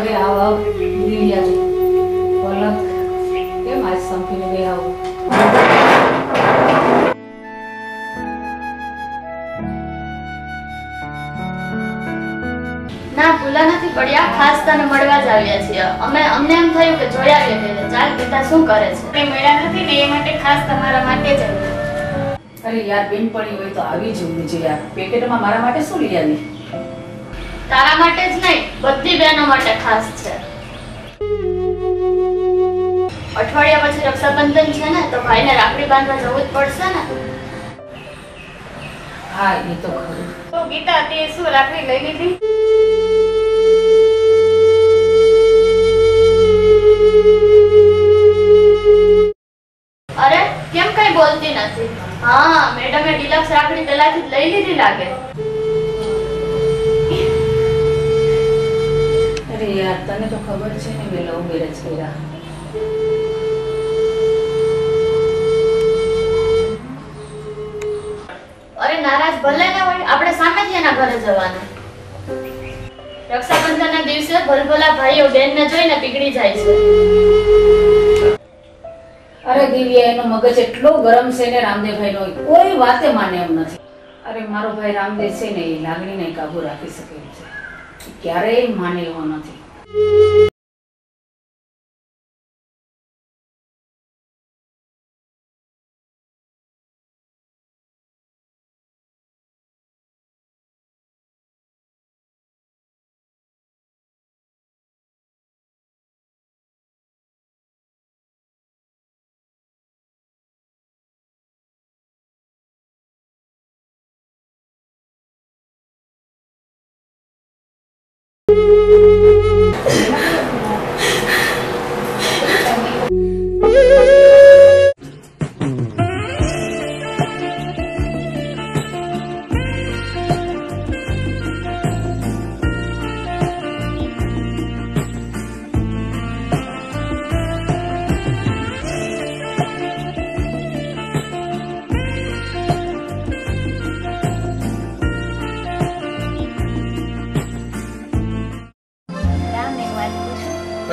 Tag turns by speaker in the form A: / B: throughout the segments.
A: અરે આવ દિવ્યા પલક કેમ આજ સંપીને બે આવ
B: ના ભૂલા નથી પડ્યા, ખાસ તને મળવા જ આવ્યા છીએ અમે. અમને એમ થયું કે જોઈ આવીએ કે ચાલ પિતા શું કરે છે.
C: તે મળ્યા નથી ને એ માટે ખાસ તમારા માટે જ આવ્યા.
A: અરે યાર બેનપણી હોય તો આવી જવું છે યાર. પેકેટમાં મારા માટે શું લઈ આવી?
B: તારા માટે જ નહીં, બધી બહેનો માટે ખાસ છે. અઠવાડિયા પછી રક્ષાબંધન છે ને, તો ભાઈને રાખડી બાંધવા જવું જ પડશે ને.
A: હા એ તો ખરું.
C: તો ગીતા તે શું રાખડી લઈ લીધી?
B: અરે કેમ કઈ બોલતી નથી? હા મેડમે ડિલક્સ રાખડી પહેલાથી જ લઈ લીધી લાગે.
A: અરે યાર તને તો ખબર છે ને મેં લવ મેરેજ કર્યા.
B: અરે નારાજ ભલે ને હોય, આપણે સામેથી એના ઘરે જવાનું. રક્ષાબંધનના દિવસે ભલભલા ભાઈઓ બેનને જોઈને પીગળી જાય છે.
A: અરે દિવ્યા એનો મગજ એટલો ગરમ છે ને રામદેવભાઈનો, કોઈ વાતે માને એમ નથી. અરે મારો ભાઈ રામદેવ છે ને એ લાગણીને કાબુ રાખી શકે એમ છે, ક્યારેય માને એવો નથી.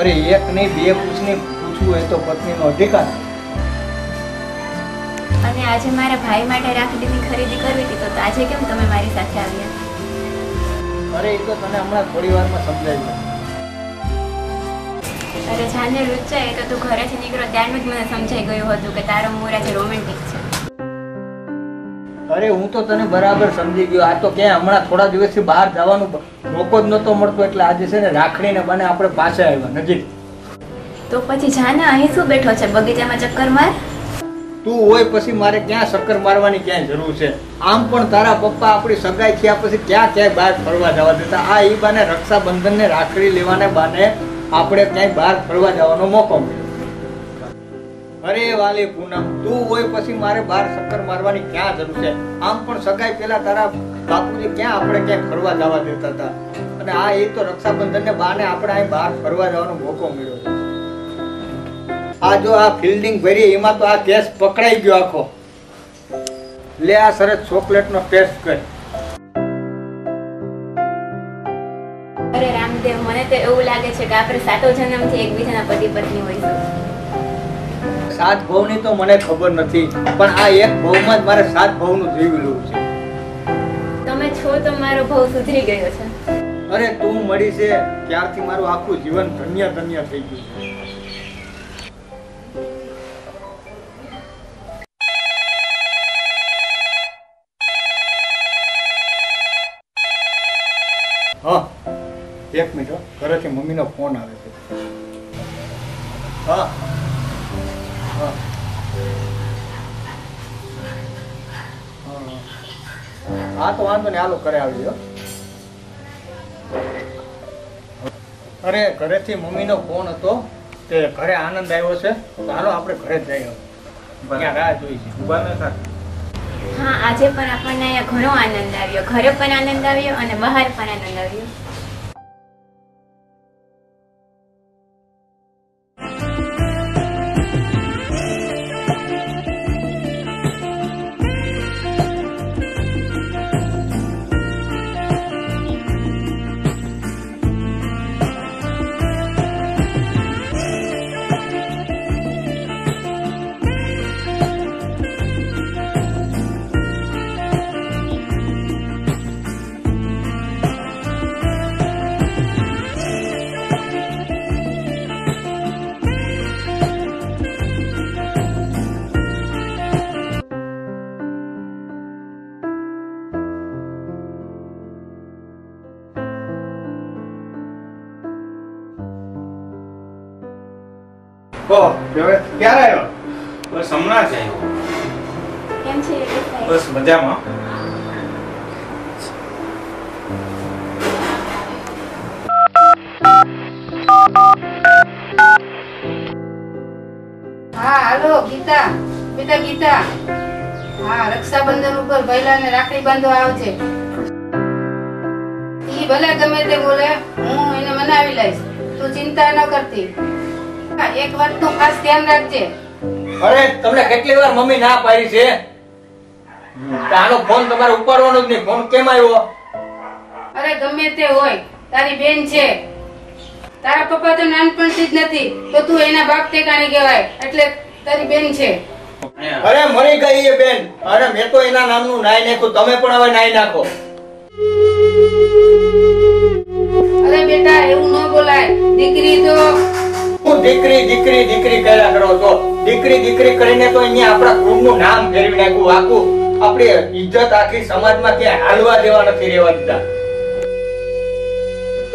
D: અરે એક નહીં બે પૂછવું હોય તો પત્નીનો અધિકાર.
E: અને આજે મારા ભાઈ માટે રાખડીની ખરીદી કરવી હતી, તો આજે કેમ તમે મારી સાથે આવ્યા?
D: અરે એ તો તને હમણાં થોડી વારમાં સમજાય.
E: અરે જાને રુચા, એ તો તું ઘરેથી નીકળો ત્યારનું જ મને સમજાઈ ગયું હતું કે તારો મૂડ આજે રોમેન્ટિક છે.
D: અરે હું તો તને બરાબર સમજી ગયો. આ તો ક્યાં હમણાં થોડા દિવસથી બહાર જવાનું મોકો જ નતો મળતો, એટલે આજે છે ને રાખડીને બને આપણે પાછા આવ્યા નજીક.
E: તો પછી જાને અહીં શું બેઠો છે? બગીચામાં ચક્કર માર.
D: તું હોય પછી મારે ક્યાં ચક્કર મારવાની ક્યાંય જરૂર છે? આમ પણ તારા પપ્પા આપણી સગાઈ થયા પછી ક્યાંય બહાર ફરવા જવા દેતા. આ એ બાને રક્ષાબંધનને રાખડી લેવાને બાને આપણે ક્યાંય બહાર ફરવા જવાનો મોકો મળ્યો. અરે વાલી પૂનમ, તું હોય પછી મારે બહાર ચક્કર મારવાની ક્યાં જરૂર છે? આમ પણ સગાઈ પેલા તારા બાપુજી ક્યાં આપણે ક્યાંય ફરવા જવા દેતા હતા, અને આ એ તો રક્ષાબંધનને બાને આપણે અહીં બહાર ફરવા જવાનો મોકો મળ્યો. આ જો આ ફિલ્ડિંગ ભરી એમાં તો આ કેસ પકડાઈ ગયો આખો. લે આ સરસ ચોકલેટનો ટેસ્ટ કર.
E: અરે રામદેવ, મને તો એવું લાગે છે કે આપણે સાતો જન્મથી એકબીજાના પતિ પત્ની હોઈશું.
D: સાત ભાવની તો મને ખબર નથી, પણ આ એક ભાવમાં જ મારે સાત ભાવનું જીવેલું છે.
E: તમે છો તો મારો ભાવ સુધરી ગયો છે.
D: અરે તું મળી છે ત્યારથી મારું આખું જીવન ધન્ય ધન્ય થઈ ગયું છે. હા એક મિનિટ, ઘરેથી મમ્મીનો ફોન આવે છે. હા હા તો વાંધો ને, હાલો ઘરે આવી જાઓ. અરે ઘરેથી મમ્મીનો ફોન હતો તે ઘરે આનંદ આવ્યો છે, તો હાલો આપણે ઘરે જ જઈએ. ત્યાં રાહ જોઈ છે.
E: હા, આજે પણ આપણને અહીંયા ઘણો આનંદ આવ્યો. ઘરે પણ આનંદ આવ્યો અને બહાર પણ આનંદ આવ્યો.
D: હવે ક્યારે આવ્યો?
F: બસ હમણાં જ આવ્યો.
E: કેમ છે યોગેશભાઈ?
F: બસ મજામાં.
G: હા હાલો ગીતા, બેટા ગીતા. હા, રક્ષાબંધન ઉપર ભૈલાને રાખડી બાંધવા આવજે. ઈ ભલે ગમે તે બોલે, હું એને મનાવી લઈશ. તું ચિંતા ન કરતી. હા, એક વાતનું ખાસ ધ્યાન રાખજે.
D: અરે તમને કેટલી વાર મમ્મી ના પાડી છે કે આનો ફોન તમારે ઉપાડવાનો જ નહીં. ફોન કેમ આવ્યો?
G: અરે ગમે તે હોય, તારી બેન છે. તારા પપ્પા તો નાનપણથી જ નથી, તો તું એના બાપ ટેકાણી કહેવાય. એટલે તારી બેન છે.
D: અરે મરી ગઈ એ બેન. અરે મેં તો એના નામનું નાઈ નાખ્યું, તમે પણ હવે નાઈ નાખો.
G: અરે બેટા એવું ન બોલાય. દીકરી તો
D: હું દીકરી દીકરી દીકરી કર્યા કરો છો. દીકરી દીકરી કરીને તો અહીંયા આપણા કુળનું નામ ફેરવી નાખ્યું. આખું આપણી ઇજ્જત આખી સમાજમાં ક્યાંય હાલવા દેવા નથી રહેવા દીધા.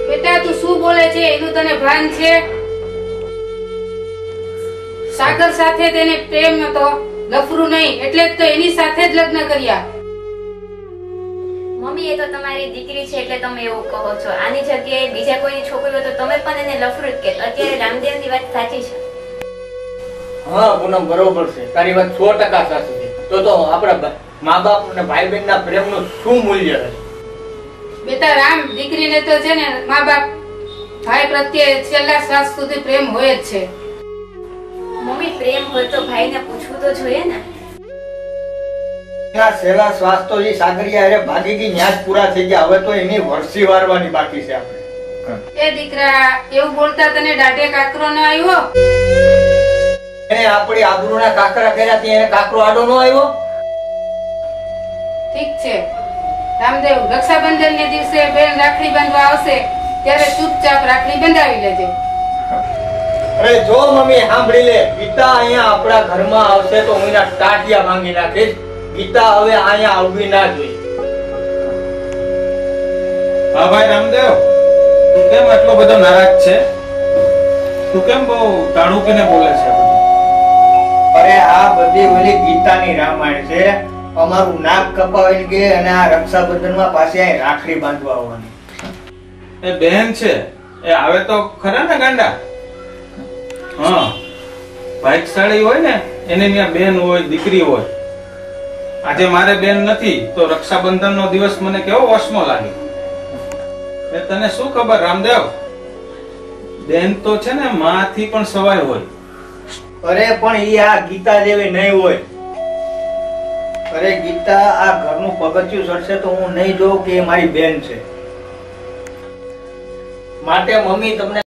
G: બેટા તું શું બોલે છે એનું તને ભાન છે? સાગર સાથે તેને પ્રેમ નતો, લફરું નહીં, એટલે જ તો એની સાથે જ લગ્ન કર્યા.
E: મમ્મી, એ તો તમારી દીકરી છે એટલે તમે એવું કહો છો. આની જગ્યાએ બીજા કોઈની છોકરી હોય તો તમે પણ એને લફરું જ કહેત. અત્યારે રામદેવની વાત સાચી છે.
D: હા પૂનમ, બરોબર છે. તારી વાત 100% સાચી છે. તો આપણા મા બાપ અને ભાઈ બહેન ના પ્રેમનું શું મૂલ્ય છે?
G: બેટા રામ, દીકરીને તો છે ને મા બાપ ભાઈ પ્રત્યે છેલ્લા શ્વાસ સુધી પ્રેમ હોય જ છે.
E: મમ્મી, પ્રેમ હોય તો ભાઈને પૂછવું તો જોઈએ ને.
D: આ છેલ્લા શ્વાસ તો જે સાગરિયા અરે ભાગી ગઈ ન્યાજ પૂરા થઈ ગયા. હવે તો એની વરસી વારવાની બાકી છે આપણે.
G: એ દીકરા, એવું બોલતા તને દાઢે કાકરો ન આવ્યો?
D: એને આપણી આબરૂના કાકરા કર્યા ત્યાં એને કાકરો આડો ન આવ્યો?
G: ઠીક છે રામદેવ, રક્ષાબંધન ને દિવસે બેન રાખડી બાંધવા આવશે ત્યારે ચૂપચાપ રાખડી બંધાવી લેજે.
D: અરે જો મમ્મી સાંભળી લે, ગીતા અહીંયા આપણા ઘરમાં આવશે તો હું એના ટાટિયા ભાંગી નાખીશ. ગીતા હવે અહીંયા આવવી ના જોઈએ.
F: હા ભાઈ રામદેવ, તું કેમ આટલો બધો નારાજ છે? તું કેમ બહુ તાણુકીને બોલે છે?
D: અરે આ બધી ઓલી ગીતાની રામાયણ છે. અમારું નાક કપાવીને કે અને આ રક્ષાબંધનમાં પાછી અહીં રાખડી બાંધવા આવવાની.
F: એ બેન છે, એ આવે તો ખરા ને ગાંડા. હા, ભાઈકશાળી હોય ને એને ત્યાં બેન હોય, દીકરી હોય. આજે મારે બેન નથી તો રક્ષાબંધનનો દિવસ મને કેવો વશમો લાગે. એ તને શું ખબર રામદેવ, બેન તો છે ને માથી પણ સવાય હોય.
D: અરે પણ ઈ આ ગીતા જેવી નહીં હોય. અરે ગીતા આ ઘરનું પગથિયું ચડશે તો હું નહીં જોઉં કે એ મારી બેન છે. માટે મમ્મી તમને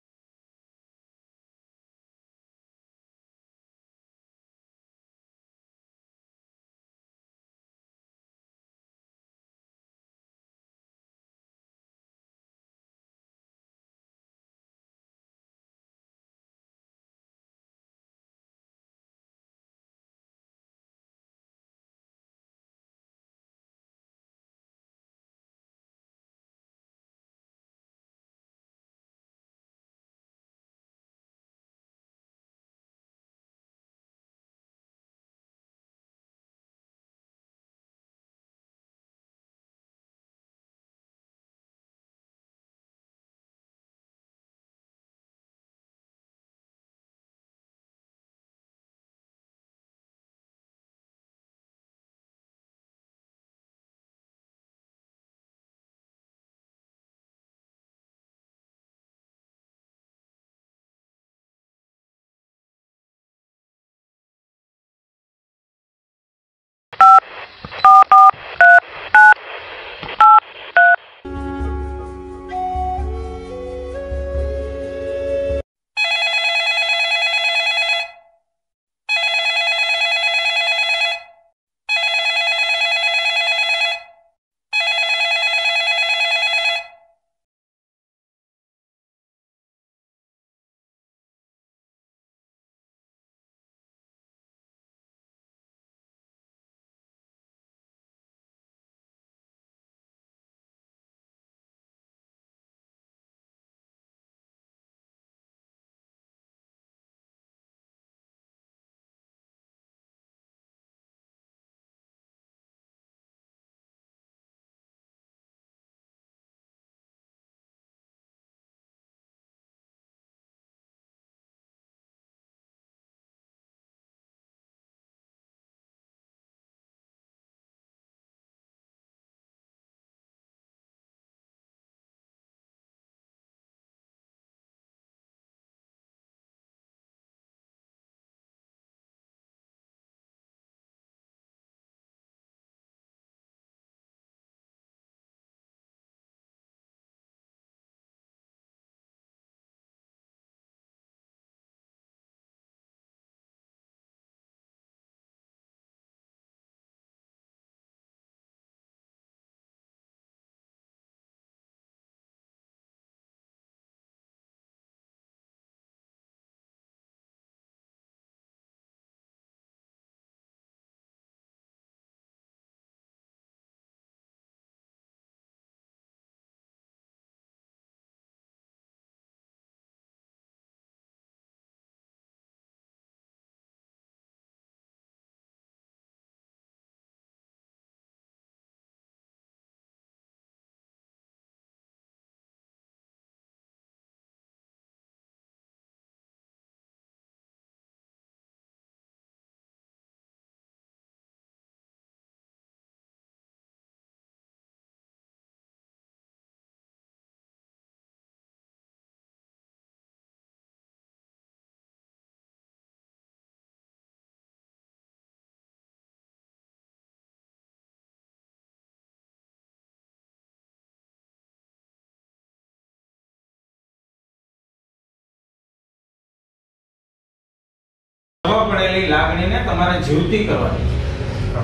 F: જોડાયેલી લાગણીને તમારે જીવતી કરવાની છે.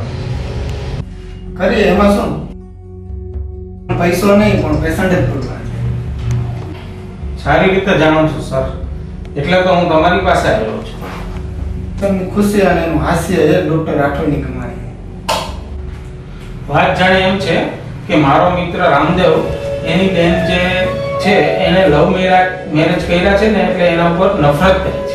H: કરીએ એમાં શું? પૈસો નહીં પણ પેશન્ટ જ ભરવા છે.
F: સારી રીતે જાણો છો સર, એટલે તો હું તમારી પાસે આવ્યો છું.
H: તમને ખુશી અને એનું હાસ્ય એ ડોક્ટર રાઠોડની કમાણી.
F: વાત જાણે એમ છે કે મારો મિત્ર રામદેવ એની બેન જે છે એને લવ મેરેજ કર્યા છે ને એટલે એના ઉપર નફરત કરી છે.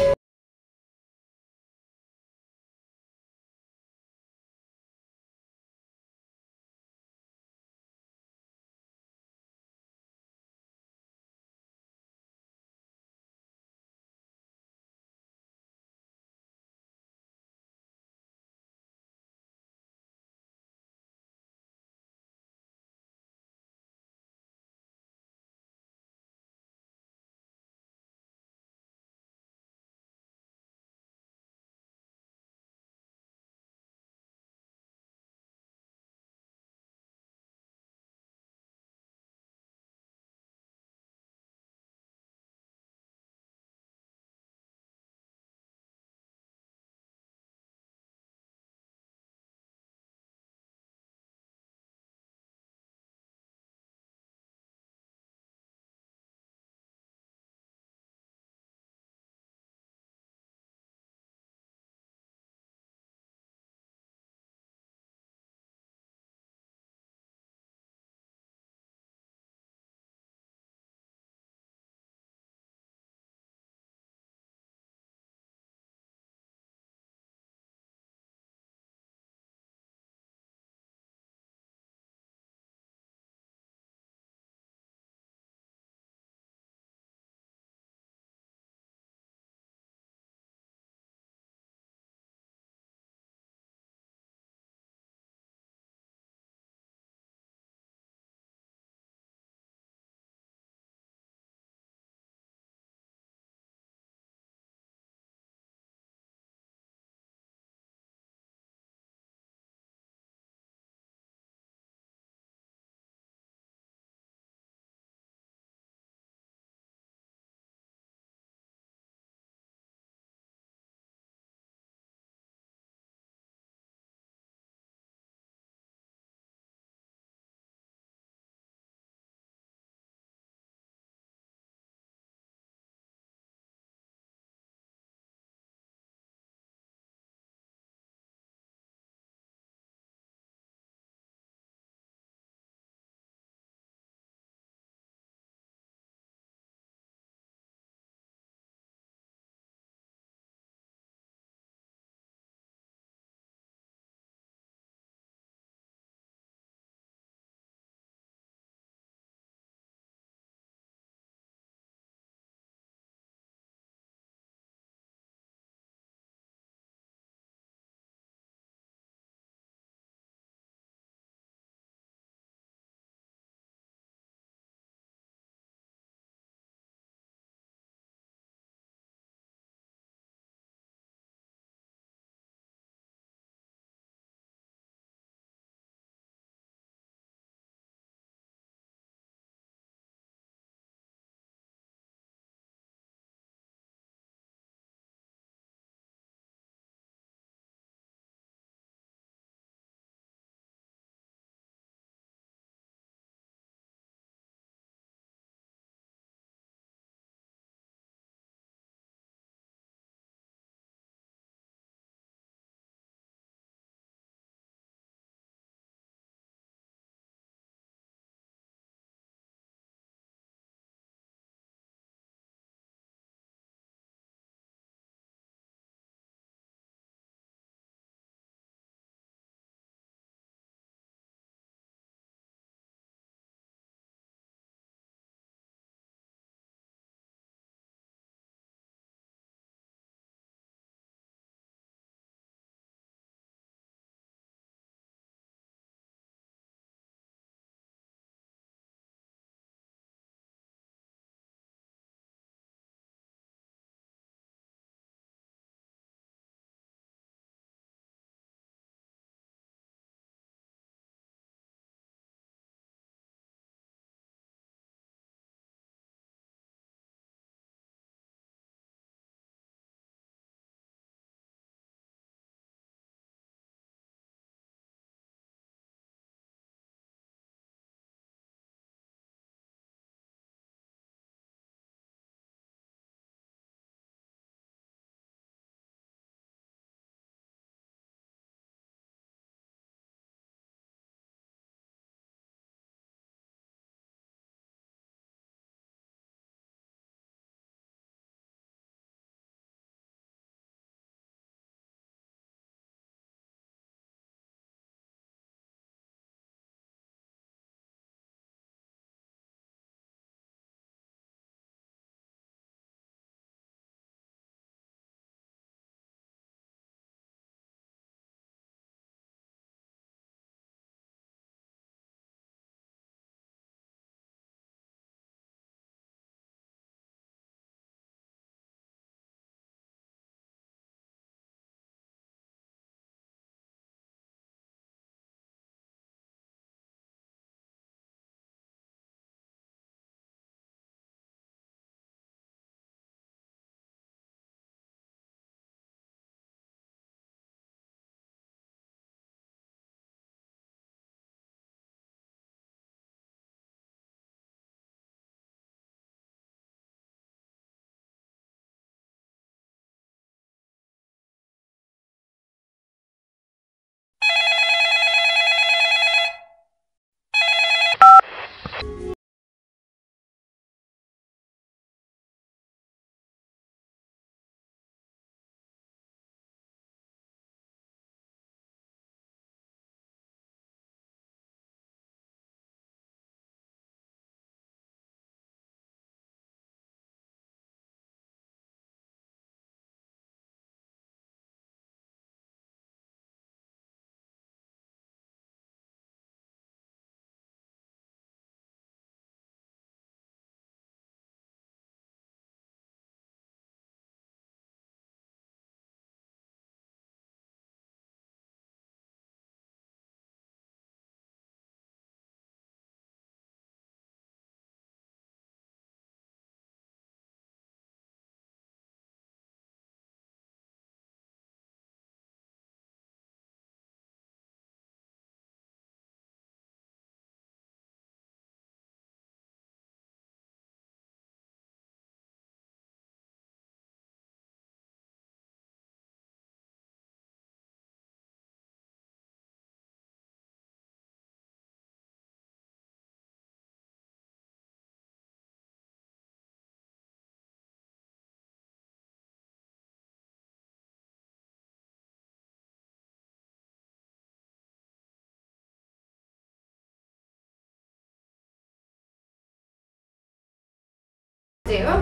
G: છે હો.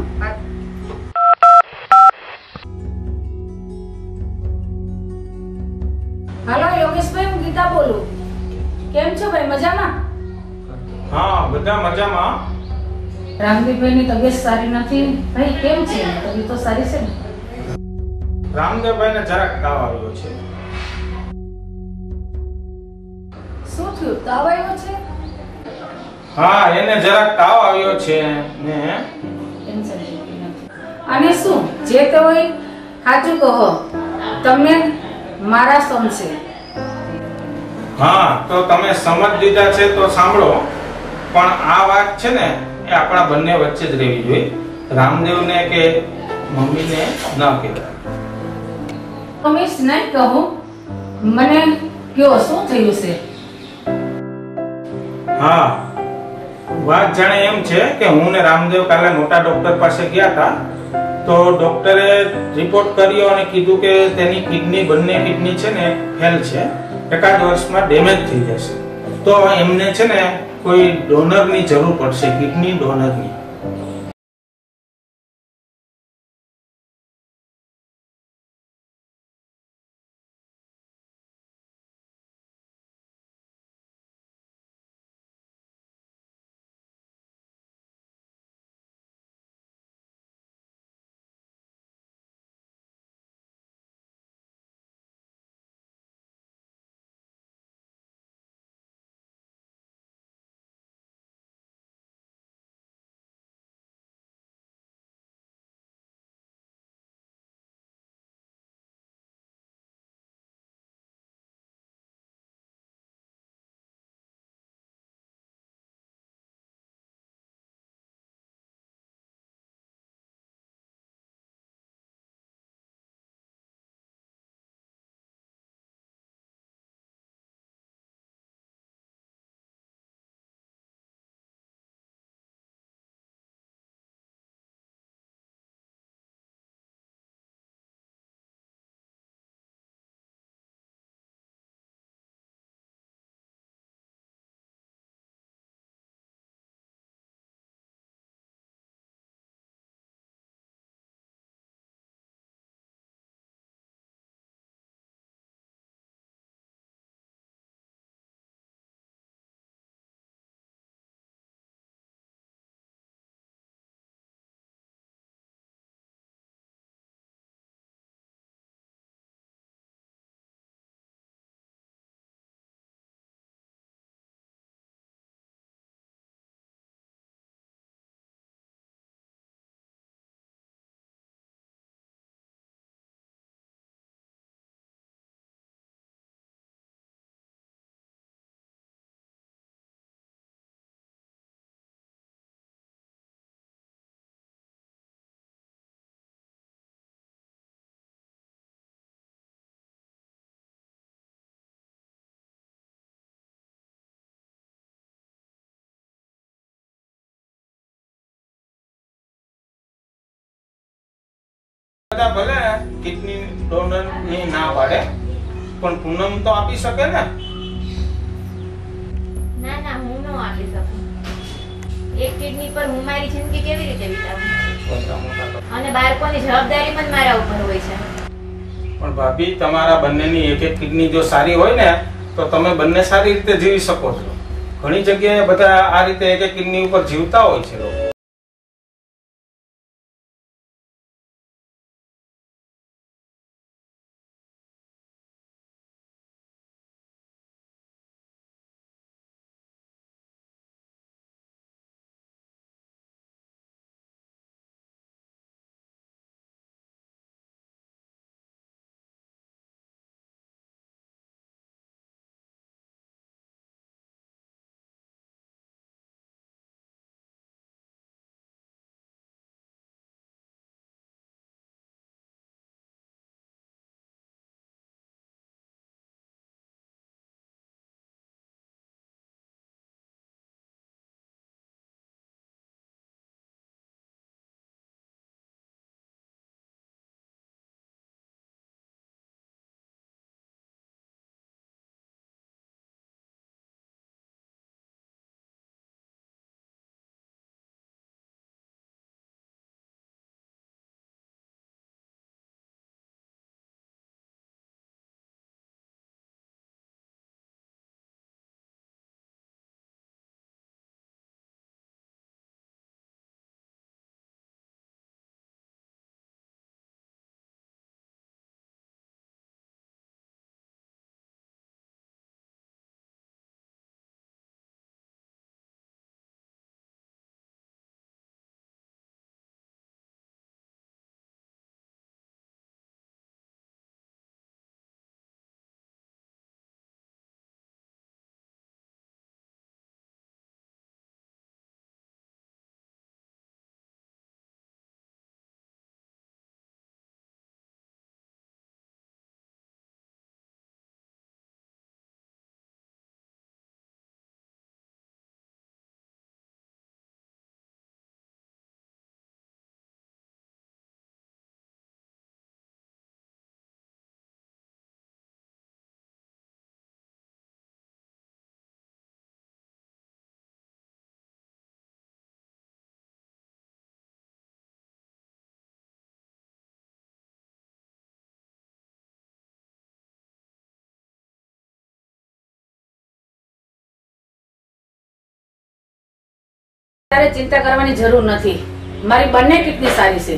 A: હાલો યોગેશભાઈ, હું ગીતા બોલું. કેમ છો ભાઈ, મજામાં?
F: હા, બધા મજામાં.
A: રામદેવભાઈની તબિયત સારી નથી. ભાઈ કેમ છે? તબિયત તો સારી છે ને?
F: રામદેવભાઈને જરાક તાવ આવ્યો છે.
A: શું થયું? તાવ આવ્યો છે?
F: હા, એને જરાક તાવ આવ્યો છે ને.
A: ટેન્શન લેતી નથી. અને શું જે તે હોય સાચું કહો, તમે મારા સમ છે.
F: હા, તો તમે સમજ લીધા છે તો સાંભળો. પણ આ વાત છે ને એ આપણા બંને વચ્ચે જ રહેવી જોઈએ. રામદેવને કે મમ્મીને ન કહેવાય.
A: રમેશ નહીં કહું, મને કયો શું થયું છે?
F: હા, વાત જાણે એમ છે કે હું ને રામદેવ કાલે મોટા ડોક્ટર પાસે ગયા હતા. તો ડોક્ટરે રિપોર્ટ કર્યો અને કીધું કે તેની કિડની, બંને કિડની છે ને ફેલ છે, એકાદ વર્ષમાં ડેમેજ થઈ જશે. તો એમને છે ને કોઈ ડોનરની જરૂર પડશે, કિડની ડોનરની. ભલે કિડની ડોનર ની ના પાડે, પણ પૂનમ તો આપી શકે ને.
E: ના ના, હું ન આપી શકું. એક કિડની પર હું મારી જિંદગી કેવી રીતે વિતાવું? અને બાળકોની જવાબદારી પણ મારા ઉપર હોય છે.
F: પણ ભાભી, તમારા બંનેની એક એક કિડની જો સારી હોય ને તો તમે બંને સારી રીતે જીવી શકો છો. ઘણી જગ્યાએ બધા આ રીતે એક એક કિડની ઉપર જીવતા હોય છે લોકો.
A: તારે ચિંતા કરવાની જરૂર નથી. મારી બંને કિડની સારી છે.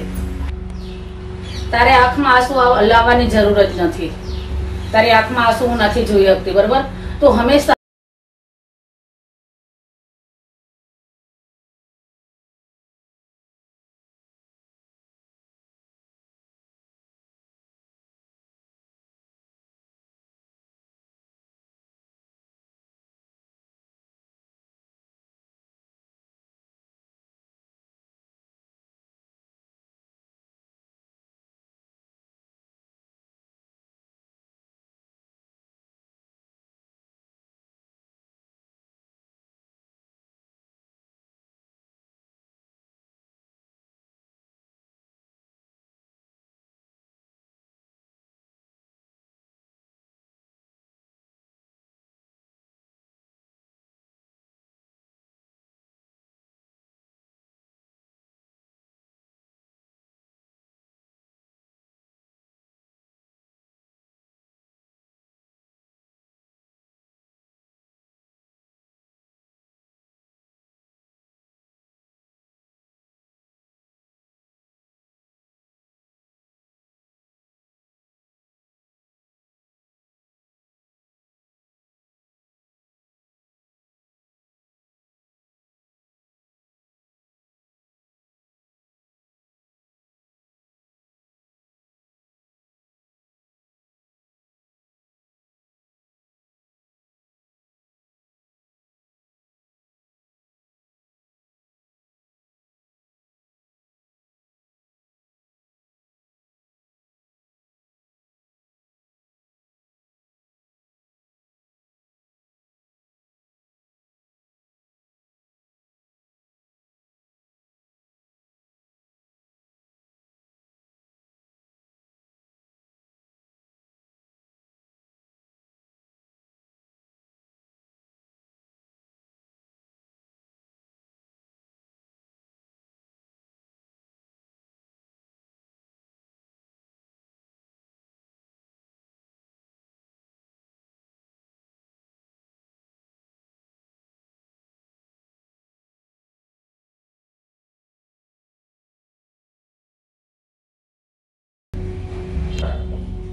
A: તારે આંખમાં આંસુ લાવવાની જરૂર જ નથી. તારી આંખમાં આંસુ હું નથી જોઈ શકતી, બરોબર? તો હંમેશા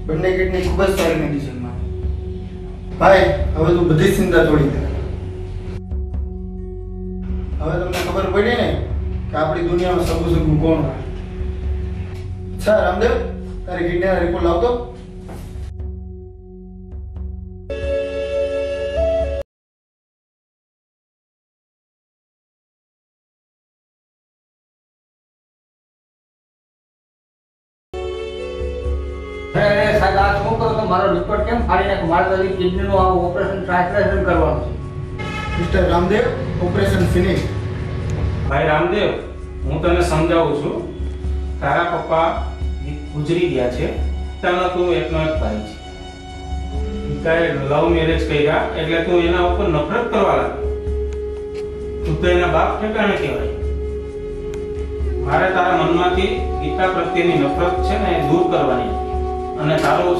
H: બંને કિડની ખૂબ જ સારી કન્ડિશનમાં. ભાઈ હવે તું બધી ચિંતા છોડી દે. હવે તમને ખબર પડી ને કે આપણી દુનિયામાં સગું કોણ હોય. અચ્છા રામદેવ, તારી કિડનીના રિપોર્ટ લાવતો.
D: સાહેબ આ શું કરો તો મારો રિપોર્ટ કેમ ફાડી નાખો? મારે તારી કિડનીનું આ ઓપરેશન ટ્રાન્સપ્લાન્ટેશન કરવાનું છે.
H: Mister Ramdev, operation finish.
F: ભાઈ રામદેવ, હું તને સમજાવું છું. તારા પપ્પા ગુજરી ગયા છે, તને તું એકનો એક ભાઈ છે. પિતાએ લવ મેરેજ કર્યા એટલે તું એના ઉપર નફરત કરવા લાગ્યો. તું તો એના બાપ ઠેકાણે કહેવાય. મારે તારા મનમાંથી ગીતા પ્રત્યેની નફરત છે ને એ દૂર કરવાની, અને તારો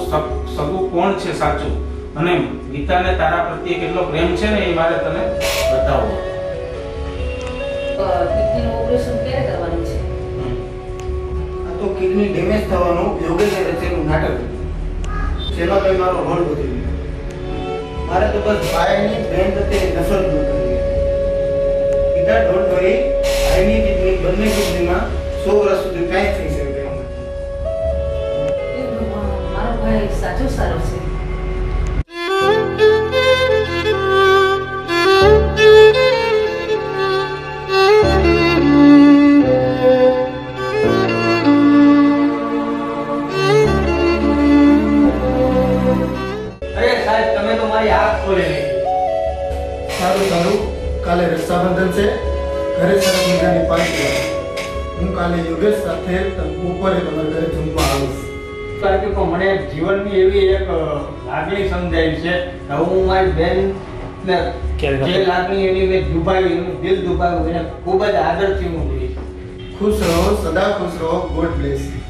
F: સગું કોણ છે સાચું, અને ગીતાને તારા પ્રત્યે કેટલો પ્રેમ છે ને એ મારે તને બતાવવો.
A: કિડનીનું ઓપરેશન ક્યારે કરવાનું છે?
H: આ તો કિડની ડેમેજ થવાનું યોગેશ રચેલું નાટક હતું, જેમાં મેં મારો રોલ ભજવ્યો. મારે તો બસ ભાઈની બેન પ્રત્યે નફરત દૂર કરવી હતી. ગીતા ડોન્ટ વરી, ભાઈની કિડની બંને કિડનીમાં 100 વર્ષ સુધી કાંઈ થઈ શકે એમ નથી.
A: મારો ભાઈ સાચો સારો છે.
D: અરે સાહેબ, તમે તો મારી આંખ ખોલી નાખી.
H: સારું, કાલે રક્ષાબંધન છે, ઘરે સરસ મજાની પાર્ટી છે. હું કાલે યોગેશ સાથે બપોરે તમારા ઘરે જમવા આવીશ.
D: કારણ કે મને જીવનની એવી એક લાગણી સમજાય છે કે હું મારી બેન જે લાગણી એની મેં દુભાવી, એનું દિલ દુભાવ્યું, એને ખૂબ જ આદરથી હું જોઈશ.
H: ખુશ રહો, સદા ખુશ રહો. God bless you.